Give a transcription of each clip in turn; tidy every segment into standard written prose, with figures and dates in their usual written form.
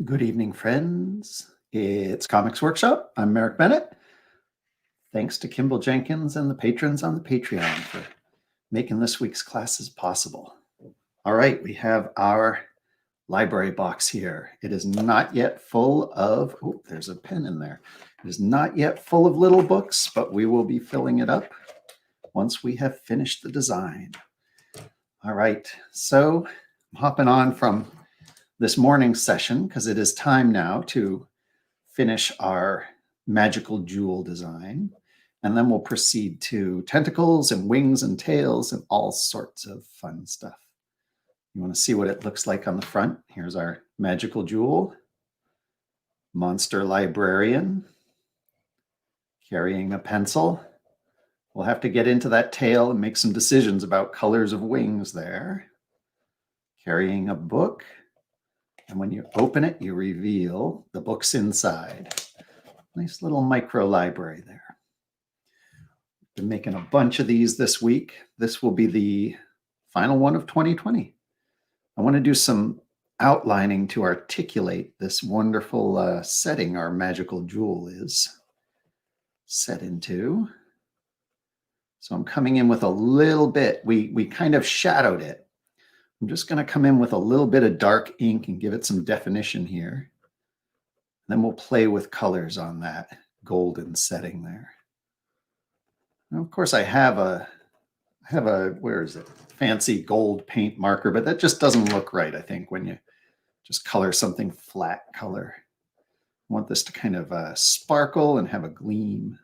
Good evening, friends. It's Comics Workshop. I'm Merrick Bennett. Thanks to Kimball Jenkins and the patrons on the Patreon for making this week's classes possible. All right, we have our library box here. It is not yet full of, oh, there's a pen in there. It is not yet full of little books, but we will be filling it up once we have finished the design. All right, so I'm hopping on from this morning's session because it is time now to finish our magical jewel design. And then we'll proceed to tentacles and wings and tails and all sorts of fun stuff. You want to see what it looks like on the front? Here's our magical jewel. Monster Librarian carrying a pencil. We'll have to get into that tail and make some decisions about colors of wings there. Carrying a book. And when you open it, you reveal the books inside. Nice little micro library there. Been making a bunch of these this week. This will be the final one of 2020. I want to do some outlining to articulate this wonderful setting our magical jewel is set into. So I'm coming in with a little bit. We kind of shadowed it. I'm just going to come in with a little bit of dark ink and give it some definition here. Then we'll play with colors on that golden setting there. Now, of course, I have a, where is it? Fancy gold paint marker, but that just doesn't look right, I think, when you just color something flat color. I want this to kind of sparkle and have a gleam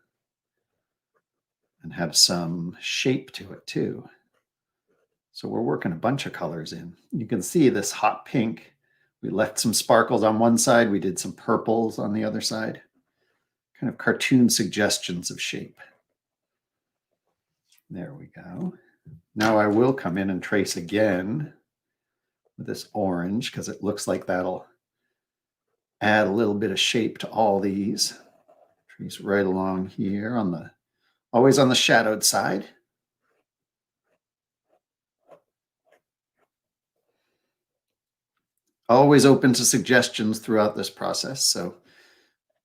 and have some shape to it too. So we're working a bunch of colors in. You can see this hot pink. We left some sparkles on one side. We did some purples on the other side. Kind of cartoon suggestions of shape. There we go. Now I will come in and trace again with this orange because it looks like that'll add a little bit of shape to all these. Trace right along here on the, always on the shadowed side. Always open to suggestions throughout this process. So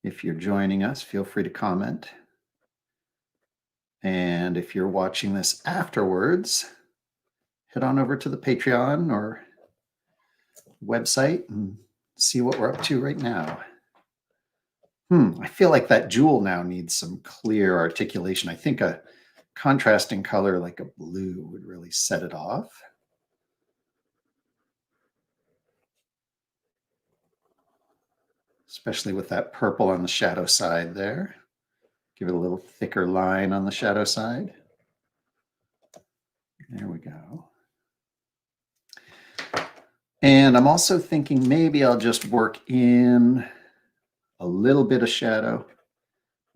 if you're joining us, feel free to comment. And if you're watching this afterwards, head on over to the Patreon or website and see what we're up to right now. I feel like that jewel now needs some clear articulation. I think a contrasting color like a blue would really set it off. Especially with that purple on the shadow side there. Give it a little thicker line on the shadow side. There we go. And I'm also thinking maybe I'll just work in a little bit of shadow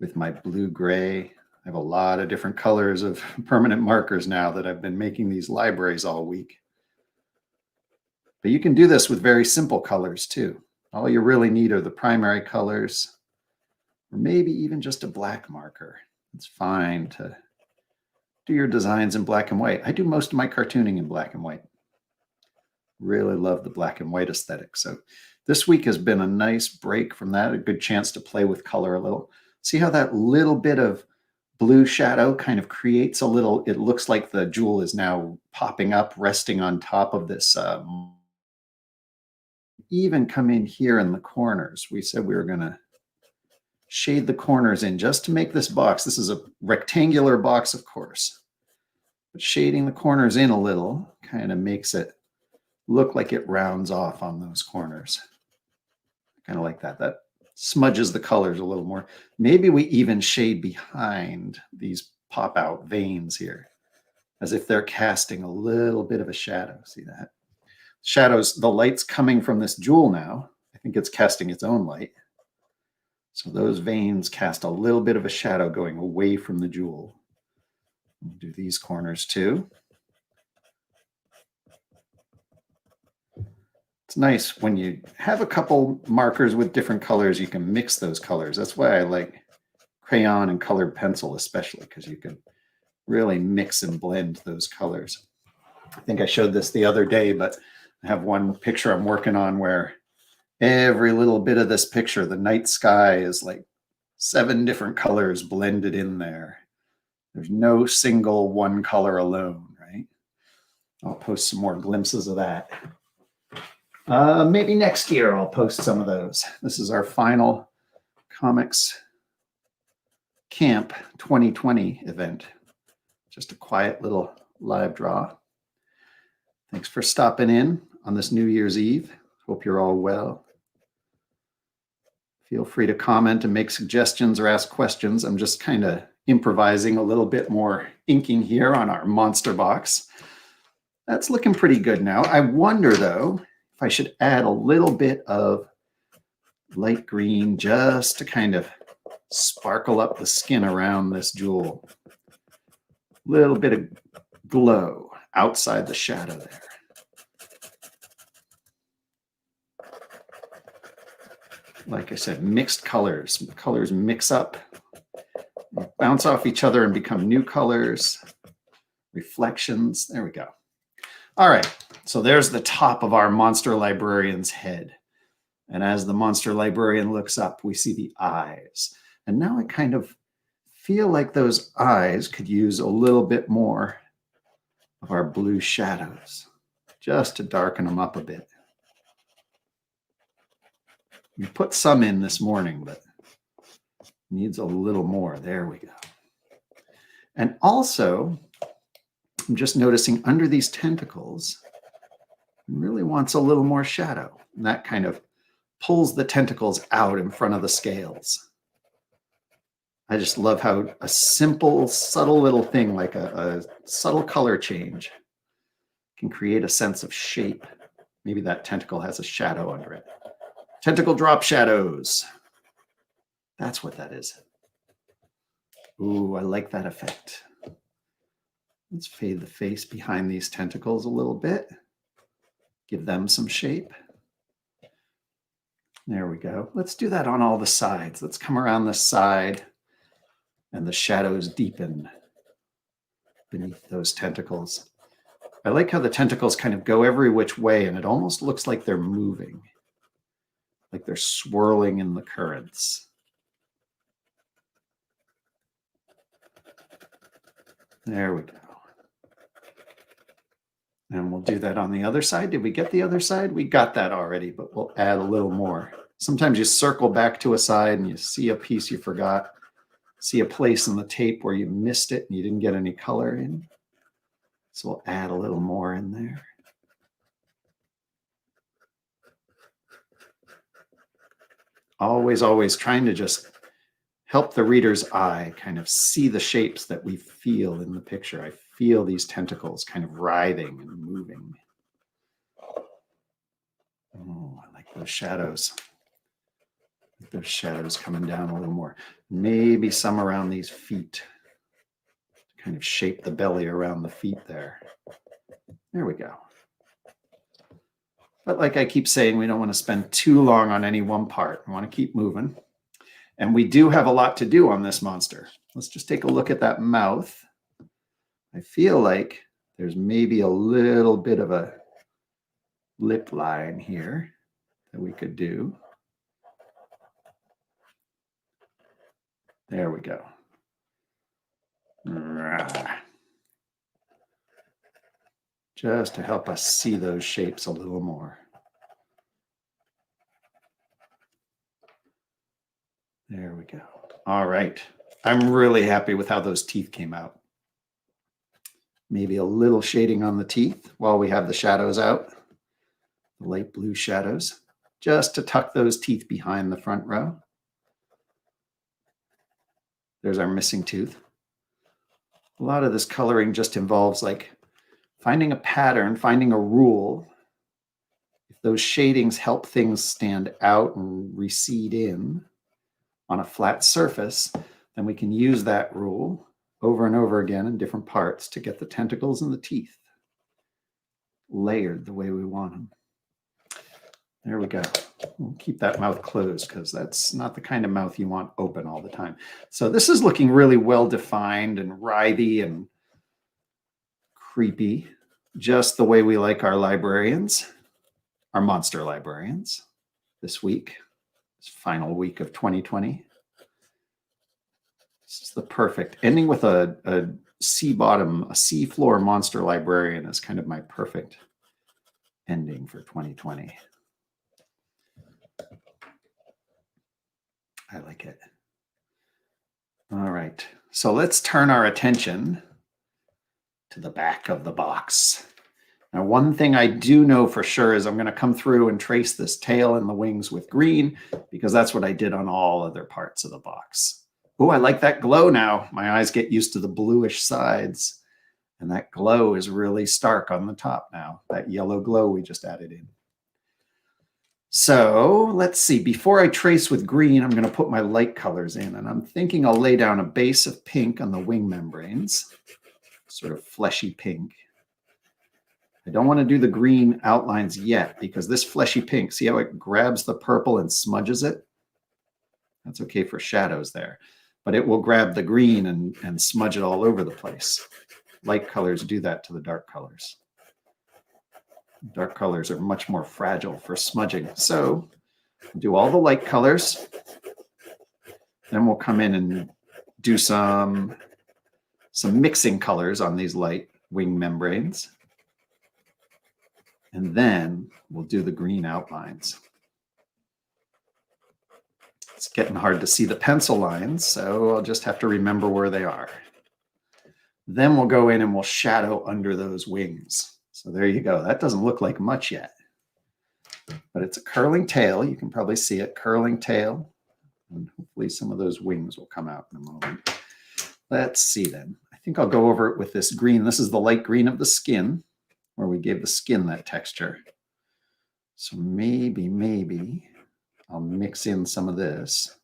with my blue-gray. I have a lot of different colors of permanent markers now that I've been making these libraries all week. But you can do this with very simple colors too. All you really need are the primary colors, or maybe even just a black marker. It's fine to do your designs in black and white. I do most of my cartooning in black and white. Really love the black and white aesthetic. So this week has been a nice break from that, a good chance to play with color a little. See how that little bit of blue shadow kind of creates a little, it looks like the jewel is now popping up, resting on top of this even come in here in the corners. We said we were going to shade the corners in just to make this box. This is a rectangular box, of course, but shading the corners in a little kind of makes it look like it rounds off on those corners. Kind of like that. That smudges the colors a little more. Maybe we even shade behind these pop out veins here as if they're casting a little bit of a shadow. See that? Shadows, the light's coming from this jewel now. I think it's casting its own light. So those veins cast a little bit of a shadow going away from the jewel. We'll do these corners too. It's nice when you have a couple markers with different colors, you can mix those colors. That's why I like crayon and colored pencil especially, because you can really mix and blend those colors. I think I showed this the other day, but I have one picture I'm working on where Every little bit of this picture, the night sky is like 7 different colors blended in there. There's no single one color alone, right? I'll post some more glimpses of that. Maybe next year I'll post some of those. This is our final Comics Camp 2020 event. Just a quiet little live draw. Thanks for stopping in on this New Year's Eve. Hope you're all well. Feel free to comment and make suggestions or ask questions. I'm just kind of improvising a little bit more inking here on our monster box. That's looking pretty good now. I wonder, though, if I should add a little bit of light green just to kind of sparkle up the skin around this jewel. A little bit of glow outside the shadow there. Like I said, mixed colors. The colors mix up, bounce off each other and become new colors, reflections. There we go. All right, so there's the top of our monster librarian's head. And as the monster librarian looks up, we see the eyes. And now I kind of feel like those eyes could use a little bit more of our blue shadows, just to darken them up a bit. We put some in this morning, but needs a little more. There we go. And also, I'm just noticing under these tentacles, it really wants a little more shadow. And that kind of pulls the tentacles out in front of the scales. I just love how a simple, subtle little thing like a subtle color change can create a sense of shape. Maybe that tentacle has a shadow under it. Tentacle drop shadows. That's what that is. Ooh, I like that effect. Let's fade the face behind these tentacles a little bit. Give them some shape. There we go. Let's do that on all the sides. Let's come around this side and the shadows deepen beneath those tentacles. I like how the tentacles kind of go every which way and it almost looks like they're moving, like they're swirling in the currents. There we go. And we'll do that on the other side. Did we get the other side? We got that already, but we'll add a little more. Sometimes you circle back to a side and you see a piece you forgot, see a place in the tape where you missed it and you didn't get any color in. So we'll add a little more in there. Always, always trying to just help the reader's eye kind of see the shapes that we feel in the picture. I feel these tentacles kind of writhing and moving. Oh, I like those shadows. Those shadows coming down a little more. Maybe some around these feet to kind of shape the belly around the feet there. There we go. But like I keep saying, we don't want to spend too long on any one part. We want to keep moving. And we do have a lot to do on this monster. Let's just take a look at that mouth. I feel like there's maybe a little bit of a lip line here that we could do. There we go. Just to help us see those shapes a little more. There we go. All right. I'm really happy with how those teeth came out. Maybe a little shading on the teeth while we have the shadows out, the light blue shadows, just to tuck those teeth behind the front row. There's our missing tooth. A lot of this coloring just involves like finding a pattern, finding a rule. If those shadings help things stand out and recede in on a flat surface, then we can use that rule over and over again in different parts to get the tentacles and the teeth layered the way we want them. There we go. We'll keep that mouth closed because that's not the kind of mouth you want open all the time. So this is looking really well defined and writhy and creepy, just the way we like our librarians, our monster librarians. this week, this final week of 2020. This is the perfect ending with a sea bottom, a sea floor monster librarian is kind of my perfect ending for 2020. I like it. All right, so let's turn our attention to the back of the box. Now, one thing I do know for sure is I'm going to come through and trace this tail and the wings with green, because that's what I did on all other parts of the box. Oh, I like that glow now. My eyes get used to the bluish sides, and that glow is really stark on the top now, that yellow glow we just added in. So let's see, before I trace with green, I'm going to put my light colors in, and I'm thinking I'll lay down a base of pink on the wing membranes, sort of fleshy pink. I don't want to do the green outlines yet, because this fleshy pink, see how it grabs the purple and smudges it? That's okay for shadows there, but it will grab the green and smudge it all over the place. Light colors do that to the dark colors. Dark colors are much more fragile for smudging. So do all the light colors. Then we'll come in and do some mixing colors on these light wing membranes. And then we'll do the green outlines. It's getting hard to see the pencil lines, so I'll just have to remember where they are. Then we'll go in and we'll shadow under those wings. So there you go. That doesn't look like much yet, but it's a curling tail. You can probably see it, curling tail. And hopefully some of those wings will come out in a moment. Let's see then. I think I'll go over it with this green. This is the light green of the skin, where we gave the skin that texture. So maybe I'll mix in some of this.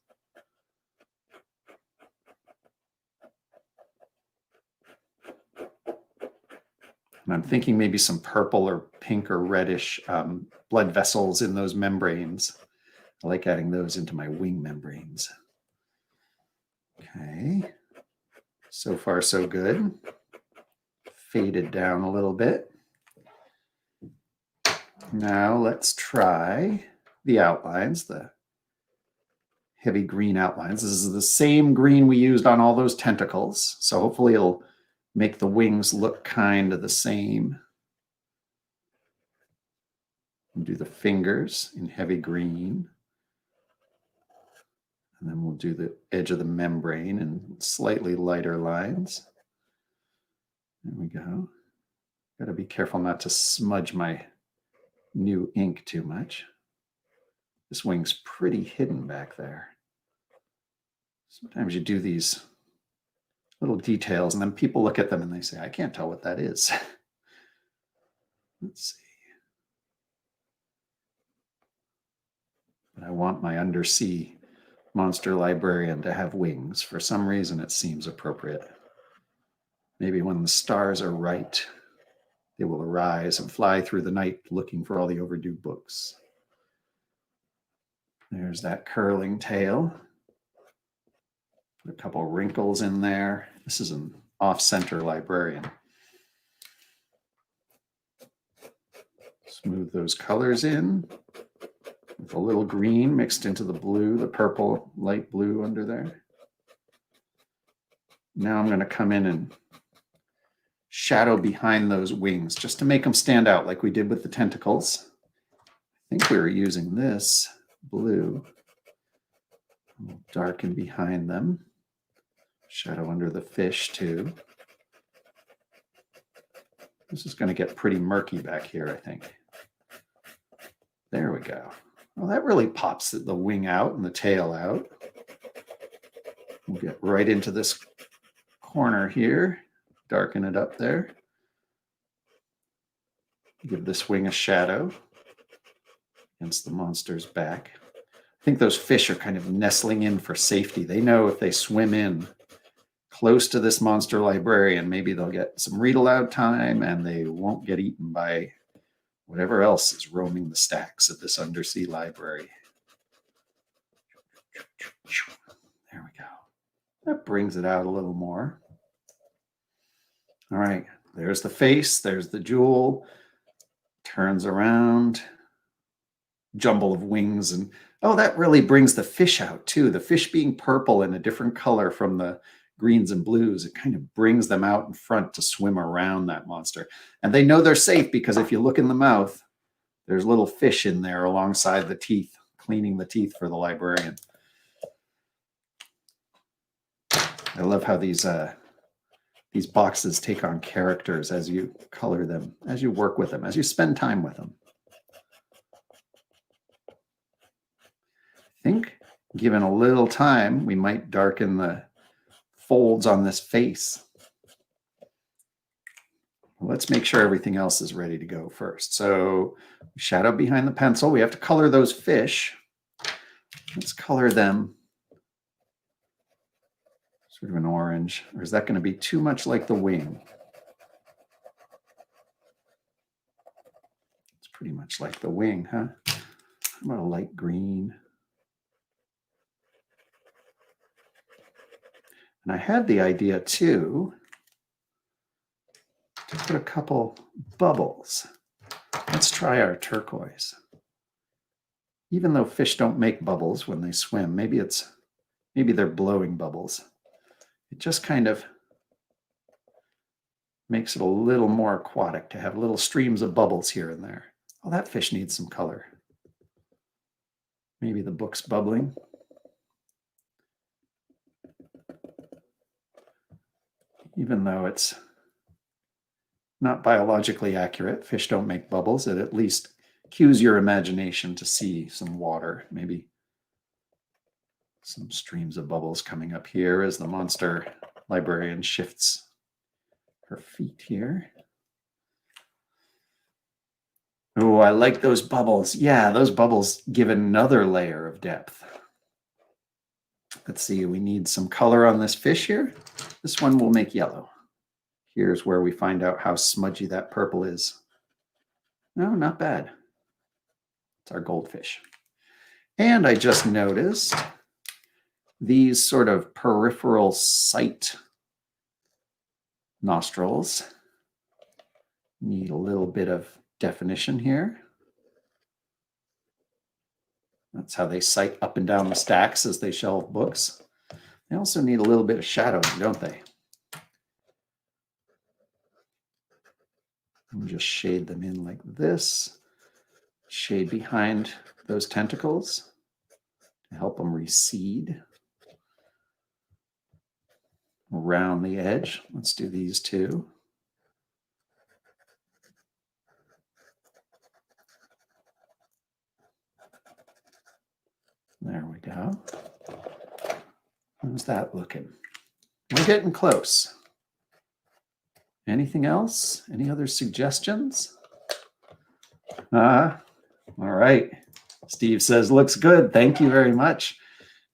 And I'm thinking maybe some purple or pink or reddish blood vessels in those membranes. I like adding those into my wing membranes. Okay, so far so good. Faded down a little bit. Now let's try the outlines, the heavy green outlines. This is the same green we used on all those tentacles, so hopefully it'll make the wings look kind of the same. We'll do the fingers in heavy green. And then we'll do the edge of the membrane in slightly lighter lines. There we go. Got to be careful not to smudge my new ink too much. This wing's pretty hidden back there. Sometimes you do these little details and then people look at them and they say, I can't tell what that is. Let's see. But I want my undersea monster librarian to have wings. For some reason, it seems appropriate. Maybe when the stars are right, they will arise and fly through the night looking for all the overdue books. There's that curling tail. Put a couple wrinkles in there. This is an off-center librarian. Smooth those colors in with a little green mixed into the blue, the purple, light blue under there. Now I'm going to come in and shadow behind those wings just to make them stand out like we did with the tentacles. I think we were using this blue. We'll darken behind them. Shadow under the fish too. This is going to get pretty murky back here, I think. There we go. Well, that really pops the wing out and the tail out. We'll get right into this corner here. Darken it up there. Give this wing a shadow against the monster's back. I think those fish are kind of nestling in for safety. They know if they swim in close to this monster librarian, maybe they'll get some read aloud time and they won't get eaten by whatever else is roaming the stacks of this undersea library. There we go. That brings it out a little more. All right, there's the face, there's the jewel, turns around. jumble of wings. And oh, that really brings the fish out too. The fish being purple and a different color from the greens and blues, it kind of brings them out in front to swim around that monster. And they know they're safe because if you look in the mouth, there's little fish in there alongside the teeth, cleaning the teeth for the librarian. I love how these boxes take on characters as you color them, as you work with them, as you spend time with them. I think given a little time, we might darken the folds on this face. Let's make sure everything else is ready to go first. So shadow behind the pencil. We have to color those fish. Let's color them sort of an orange. Or is that going to be too much like the wing? It's pretty much like the wing, huh? How about a light green? And I had the idea too to put a couple bubbles. Let's try our turquoise. Even though fish don't make bubbles when they swim, maybe they're blowing bubbles. It just kind of makes it a little more aquatic to have little streams of bubbles here and there. Oh, that fish needs some color. Maybe the book's bubbling. Even though it's not biologically accurate, fish don't make bubbles, it at least cues your imagination to see some water, maybe some streams of bubbles coming up here as the monster librarian shifts her feet here. Oh, I like those bubbles. Yeah, those bubbles give another layer of depth. Let's see, we need some color on this fish here. This one will make yellow. Here's where we find out how smudgy that purple is. No, not bad. It's our goldfish. And I just noticed these sort of peripheral sight nostrils need a little bit of definition here. That's how they sight up and down the stacks as they shelve books. They also need a little bit of shadowing, don't they? And just shade them in like this. Shade behind those tentacles to help them recede around the edge. Let's do these two. There we go. How's that looking? We're getting close. Anything else? Any other suggestions? All right. Steve says, looks good. Thank you very much.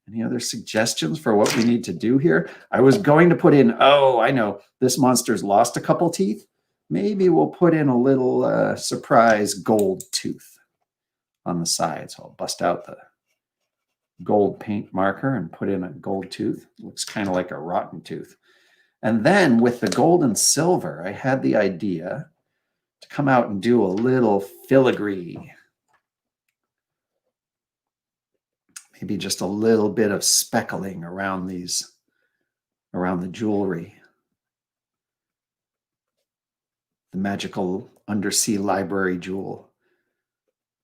Any other suggestions for what we need to do here? I was going to put in, oh, I know, this monster's lost a couple teeth. Maybe we'll put in a little surprise gold tooth on the side. So I'll bust out the gold paint marker and put in a gold tooth. Looks kind of like a rotten tooth. And then with the gold and silver, I had the idea to come out and do a little filigree. Maybe just a little bit of speckling around these, around the jewelry. The magical undersea library jewel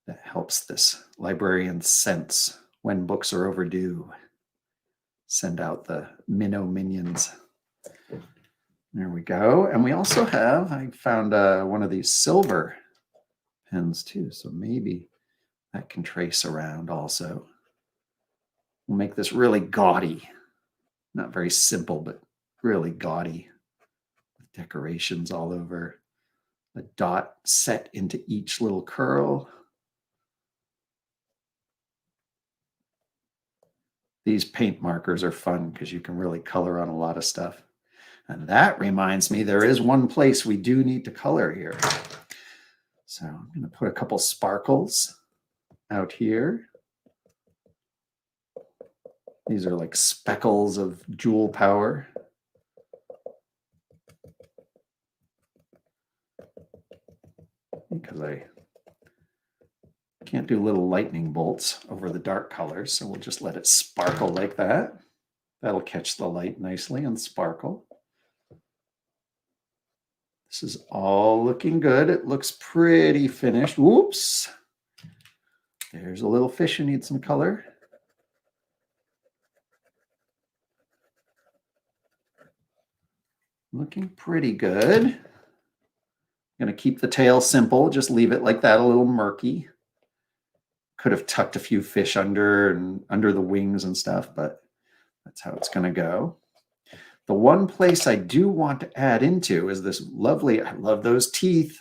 that helps this librarian sense when books are overdue. Send out the minnow minions. There we go. And we also have, I found one of these silver pens too. So maybe that can trace around also. We'll make this really gaudy. Not very simple, but really gaudy. With decorations all over. A dot set into each little curl. These paint markers are fun because you can really color on a lot of stuff. And that reminds me, there is one place we do need to color here. So I'm going to put a couple sparkles out here. These are like speckles of jewel power. Because I Can't do little lightning bolts over the dark colors, so we'll just let it sparkle like that. That'll catch the light nicely and sparkle. This is all looking good. It looks pretty finished. Whoops. There's a little fish who needs some color. Looking pretty good. I'm going to keep the tail simple, just leave it like that, a little murky. Could have tucked a few fish under the wings and stuff, but that's how it's going to go. The one place I do want to add into is this lovely, I love those teeth.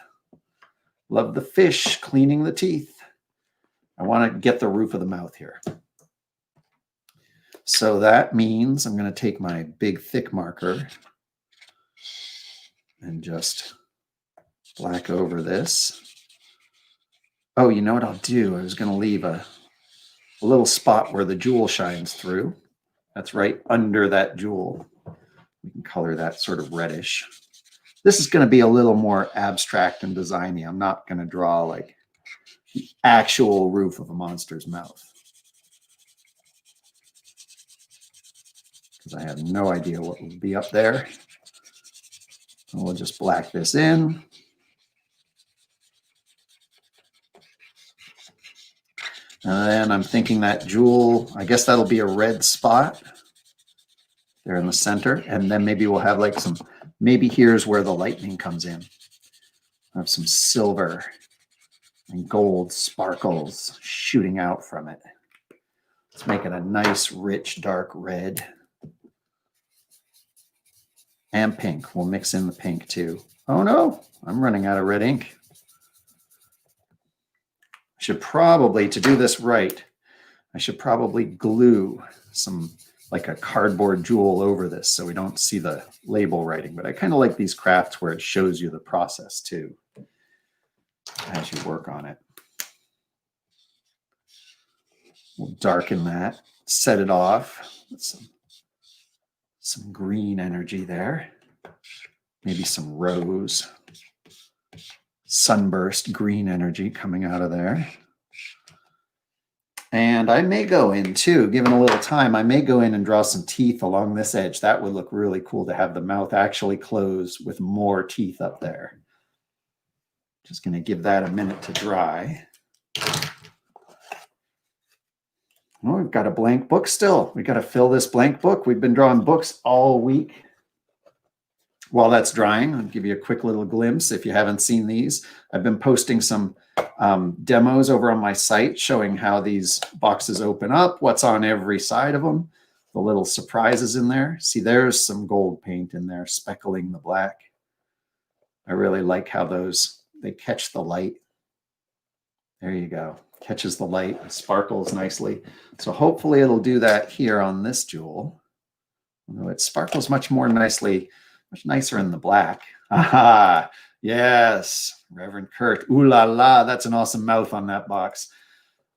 Love the fish cleaning the teeth. I want to get the roof of the mouth here. So that means I'm going to take my big thick marker and just black over this. Oh, you know what I'll do? I was going to leave a little spot where the jewel shines through. That's right under that jewel. We can color that sort of reddish. This is going to be a little more abstract and designy. I'm not going to draw like the actual roof of a monster's mouth, because I have no idea what will be up there. And we'll just black this in. And then I'm thinking that jewel, I guess that'll be a red spot there in the center. And then maybe we'll have like some, maybe here's where the lightning comes in. I have some silver and gold sparkles shooting out from it. Let's make it a nice, rich, dark red. And pink. We'll mix in the pink too. Oh no, I'm running out of red ink. I should probably, to do this right, I should probably glue some, like a cardboard jewel over this so we don't see the label writing. But I kind of like these crafts where it shows you the process too as you work on it. We'll darken that, set it off with some green energy there. Maybe some rose, sunburst green energy coming out of there. And I may go in too, given a little time, I may go in and draw some teeth along this edge. That would look really cool to have the mouth actually close with more teeth up there. Just going to give that a minute to dry. Oh, we've got a blank book still. We got to fill this blank book. We've been drawing books all week. While that's drying, I'll give you a quick little glimpse. If you haven't seen these, I've been posting some demos over on my site showing how these boxes open up, what's on every side of them, the little surprises in there. See, there's some gold paint in there, speckling the black. I really like how they catch the light. There you go. Catches the light, sparkles nicely. So hopefully it'll do that here on this jewel. Although it sparkles much more nicely, much nicer in the black. Aha, yes, Reverend Kurt. Ooh la la, that's an awesome mouth on that box.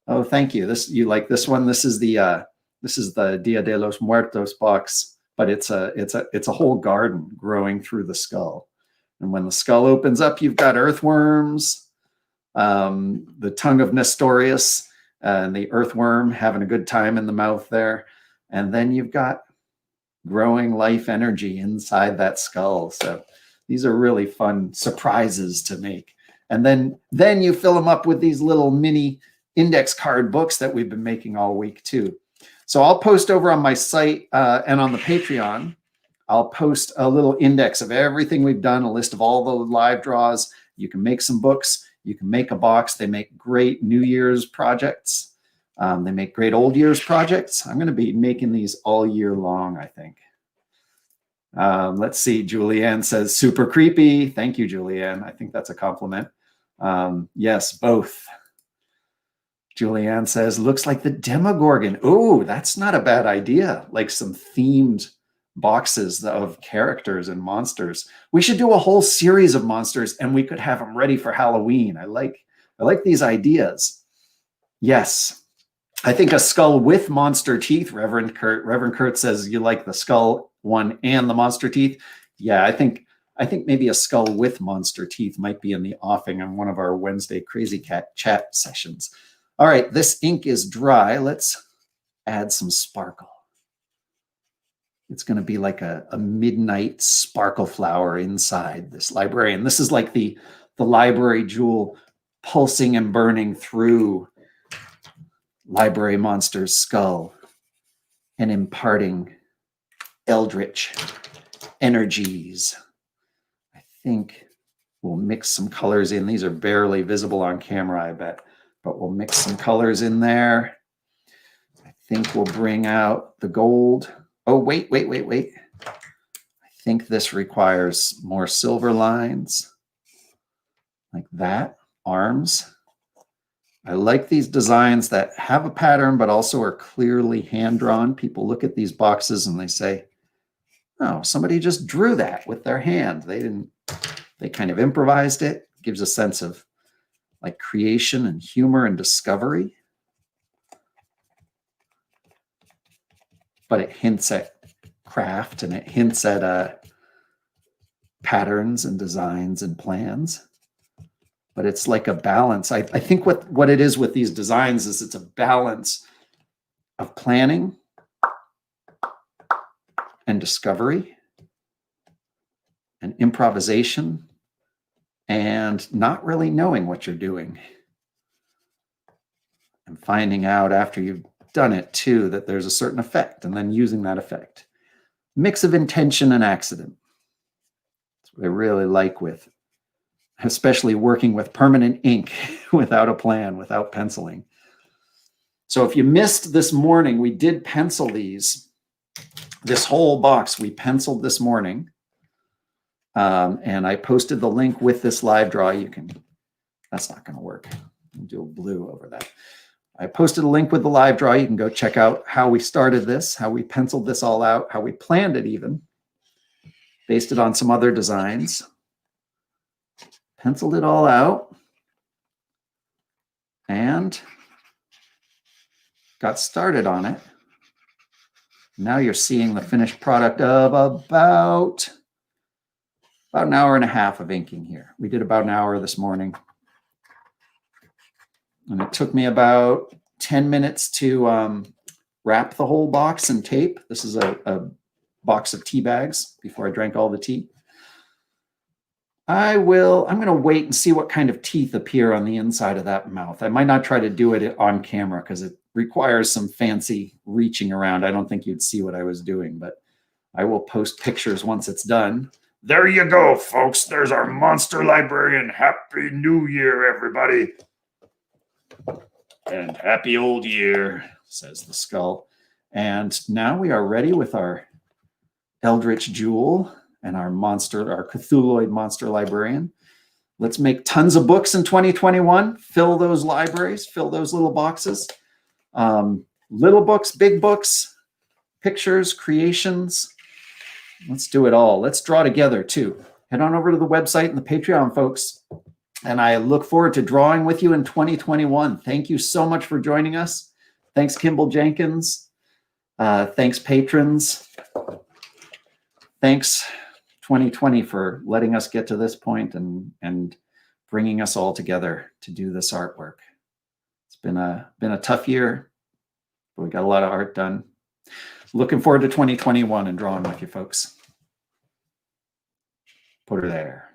Oh, thank you. You like this one? This is the Dia de los Muertos box, but it's a whole garden growing through the skull. And when the skull opens up, you've got earthworms, the tongue of Nestorius, and the earthworm having a good time in the mouth there. And then you've got growing life energy inside that skull. So these are really fun surprises to make. And then you fill them up with these little mini index card books that we've been making all week too. So I'll post over on my site and on the Patreon, I'll post a little index of everything we've done, a list of all the live draws. You can make some books. You can make a box. They make great New Year's projects. They make great old year's projects. I'm going to be making these all year long, I think. Let's see. Julianne says, super creepy. Thank you, Julianne. I think that's a compliment. Yes, both. Julianne says, looks like the Demogorgon. Oh, that's not a bad idea. Like some themed boxes of characters and monsters. We should do a whole series of monsters and we could have them ready for Halloween. I like these ideas. Yes. I think a skull with monster teeth, Reverend Kurt. Reverend Kurt says you like the skull one and the monster teeth. Yeah, I think maybe a skull with monster teeth might be in the offing on one of our Wednesday Crazy Cat chat sessions. All right, this ink is dry. Let's add some sparkle. It's going to be like a midnight sparkle flower inside this librarian. This is like the library jewel pulsing and burning through Library Monster's skull and imparting eldritch energies. I think we'll mix some colors in. These are barely visible on camera, I bet, but we'll mix some colors in there. I think we'll bring out the gold. Oh, wait. I think this requires more silver lines like that, arms. I like these designs that have a pattern, but also are clearly hand-drawn. People look at these boxes and they say, oh, somebody just drew that with their hand. They kind of improvised it. Gives a sense of like creation and humor and discovery. But it hints at craft and it hints at patterns and designs and plans. But it's like a balance. I think what it is with these designs is it's a balance of planning and discovery and improvisation and not really knowing what you're doing and finding out after you've done it too that there's a certain effect and then using that effect. Mix of intention and accident. That's what I really like with, especially working with permanent ink without a plan, without penciling. So if you missed this morning, we did pencil these. This whole box we penciled this morning. And I posted the link with this live draw. You can, that's not going to work. I'll do a blue over that. I posted a link with the live draw. You can go check out how we started this, how we penciled this all out, how we planned it even, based it on some other designs. Penciled it all out and got started on it. Now you're seeing the finished product of about an hour and a half of inking here. We did about an hour this morning. And it took me about 10 minutes to wrap the whole box in tape. This is a box of tea bags before I drank all the tea. I'm going to wait and see what kind of teeth appear on the inside of that mouth. I might not try to do it on camera because it requires some fancy reaching around. I don't think you'd see what I was doing, but I will post pictures once it's done. There you go, folks. There's our monster librarian. Happy New Year, everybody. And happy old year, says the skull. And now we are ready with our Eldritch Jewel and our monster, our Cthulhuoid monster librarian. Let's make tons of books in 2021. Fill those libraries, fill those little boxes. Little books, big books, pictures, creations. Let's do it all. Let's draw together too. Head on over to the website and the Patreon, folks. And I look forward to drawing with you in 2021. Thank you so much for joining us. Thanks, Kimball Jenkins. Thanks, patrons. Thanks, 2020, for letting us get to this point and bringing us all together to do this artwork. It's been a tough year, but we got a lot of art done. Looking forward to 2021 and drawing with you folks. Put her there.